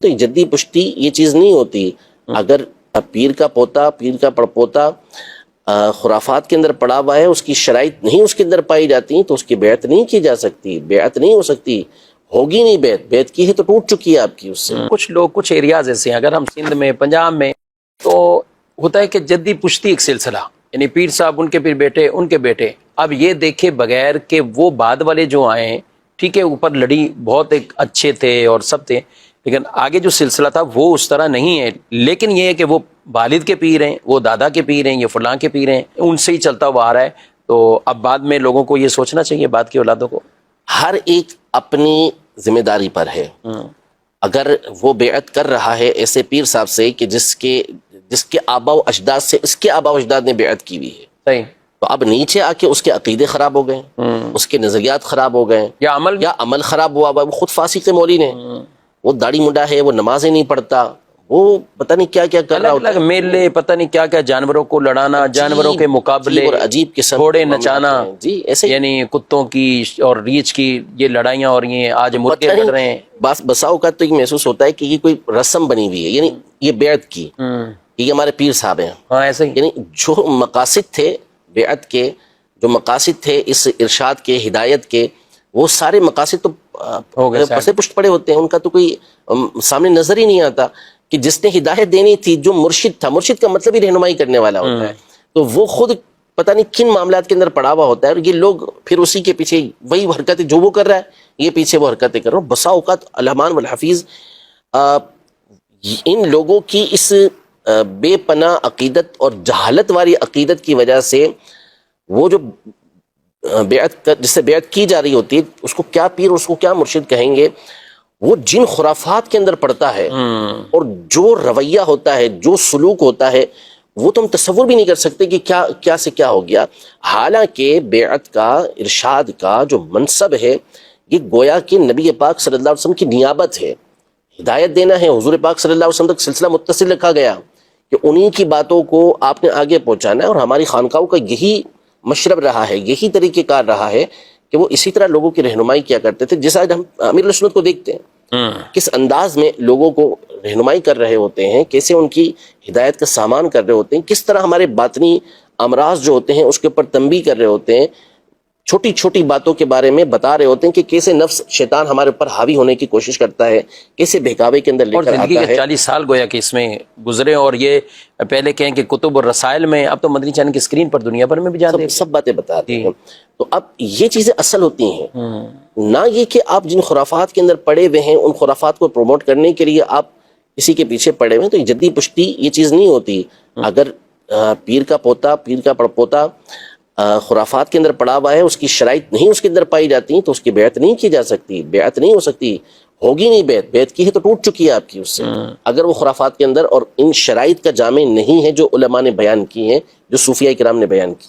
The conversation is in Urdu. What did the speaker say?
تو جدی پشتی یہ چیز نہیں ہوتی. اگر پیر کا پوتا، پیر کا پڑپوتا خرافات کے اندر پڑا ہوا ہے، اس کی شرائط نہیں اس کے اندر پائی جاتی تو اس کی بیعت نہیں کی جا سکتی، بیعت نہیں ہو سکتی، ہوگی نہیں بیعت. بیعت کی ہے تو ٹوٹ چکی ہے آپ کی اس سے. کچھ لوگ کچھ ایریاز ایسے ہیں، اگر ہم سندھ میں، پنجاب میں، تو ہوتا ہے کہ جدی پشتی ایک سلسلہ، یعنی پیر صاحب، ان کے پیر بیٹے، ان کے بیٹے. اب یہ دیکھے بغیر کہ وہ بعد والے جو آئے ہیں، ٹھیک ہے اوپر لڑی بہت ایک اچھے تھے اور سب تھے، لیکن آگے جو سلسلہ تھا وہ اس طرح نہیں ہے. لیکن یہ ہے کہ وہ والد کے پیر ہیں، وہ دادا کے پیر ہیں، یہ فلاں کے پیر ہیں، ان سے ہی چلتا ہوا آ رہا ہے. تو اب بعد میں لوگوں کو یہ سوچنا چاہیے، بعد کی اولادوں کو. ہر ایک اپنی ذمہ داری پر ہے. اگر وہ بیعت کر رہا ہے ایسے پیر صاحب سے کہ جس کے آبا و اجداد سے اس کے آبا و اجداد نے بیعت کی ہوئی ہے، صحیح. تو اب نیچے آ کے اس کے عقیدے خراب ہو گئے، اس کے نظریات خراب ہو گئے، یا عمل خراب ہوا. وہ خود فاسق مولوی نے، وہ داڑھی منڈا ہے، وہ نمازیں نہیں پڑھتا، وہ پتہ نہیں کیا کیا کر رہا ہوتا ہے. میلے پتہ نہیں کیا کیا، جانوروں کو لڑانا، جانوروں کے مقابلے، اور عجیب قسم گھوڑے کے معاملات نچانا، ہیں. جی ایسے یعنی کتوں کی اور ریچھ کی یہ لڑائیاں ہو رہی ہیں. آج مرغے لڑ رہے ہیں. بسا اوقات تو یہ محسوس ہوتا ہے کہ یہ کوئی رسم بنی ہوئی ہے، یعنی یہ بیعت کی، یہ ہمارے پیر صاحب ہیں. ہاں ایسے ہی. یعنی جو مقاصد تھے بیعت کے، جو مقاصد تھے اس ارشاد کے، ہدایت کے، وہ سارے مقاصد تو پسے پشت پڑے ہوتے ہیں. ان کا تو کوئی سامنے نظر ہی نہیں آتا کہ جس نے ہدایت دینی تھی، جو مرشد تھا، مرشد کا مطلب ہی رہنمائی کرنے والا ہوتا ہے، تو وہ خود پتہ نہیں کن معاملات کے اندر پڑا ہوا ہوتا ہے، اور یہ لوگ پھر اسی کے پیچھے وہی حرکتیں جو وہ کر رہا ہے، یہ پیچھے وہ حرکتیں کر رہا ہوں. بسا اوقات الرحمن والحفیظ ان لوگوں کی اس بے پناہ عقیدت اور جہالت والی عقیدت کی وجہ سے وہ جو جس سے بیعت کی جا رہی ہوتی ہے، اس کو کیا پیر، اس کو کیا مرشد کہیں گے، وہ جن خرافات کے اندر پڑتا ہے اور جو رویہ ہوتا ہے، جو سلوک ہوتا ہے، وہ تو ہم تصور بھی نہیں کر سکتے کہ کیا سے کیا ہو گیا. حالانکہ بیعت کا، ارشاد کا جو منصب ہے، یہ گویا کہ نبی پاک صلی اللہ علیہ وسلم کی نیابت ہے، ہدایت دینا ہے. حضور پاک صلی اللہ علیہ وسلم تک سلسلہ متصل رکھا گیا کہ انہی کی باتوں کو آپ نے آگے پہنچانا ہے، اور ہماری خانقاہوں کا یہی مشرب رہا ہے، یہی طریقہ کار رہا ہے کہ وہ اسی طرح لوگوں کی رہنمائی کیا کرتے تھے. جیسا ہم امیر السنت کو دیکھتے ہیں کس انداز میں لوگوں کو رہنمائی کر رہے ہوتے ہیں، کیسے ان کی ہدایت کا سامان کر رہے ہوتے ہیں، کس طرح ہمارے باطنی امراض جو ہوتے ہیں اس کے اوپر تنبیہ کر رہے ہوتے ہیں، چھوٹی چھوٹی باتوں کے بارے میں بتا رہے ہوتے ہیں کہ کیسے نفس شیطان ہمارے اوپر حاوی ہونے کی کوشش کرتا ہے، کیسے بہکاوے کے اندر لے کر آتا ہے. اور زندگی کے 40 سال گویا کہ اس میں گزرے، اور یہ پہلے کہیں کہ کتب اور رسائل میں، اب تو مدنی چینل کی اسکرین پر دنیا بھر میں بھی جانتے سب باتیں بتاتے ہیں. تو اب یہ چیزیں اصل ہوتی ہیں، نہ یہ کہ آپ جن خرافات کے اندر پڑے ہوئے ہیں ان خرافات کو پروموٹ کرنے کے لیے آپ کسی کے پیچھے پڑے ہوئے ہیں. تو یہ جدی پشتی یہ چیز نہیں ہوتی. اگر پیر کا پوتا، پیر کا پڑپوتا خرافات کے اندر پڑا ہوا ہے، اس کی شرائط نہیں اس کے اندر پائی جاتی تو اس کی بیعت نہیں کی جا سکتی، بیعت نہیں ہو سکتی، ہوگی نہیں بیعت. بیعت کی ہے تو ٹوٹ چکی ہے آپ کی اس سے، اگر وہ خرافات کے اندر اور ان شرائط کا جامع نہیں ہے جو علماء نے بیان کی ہیں، جو صوفیاء کرام نے بیان کی.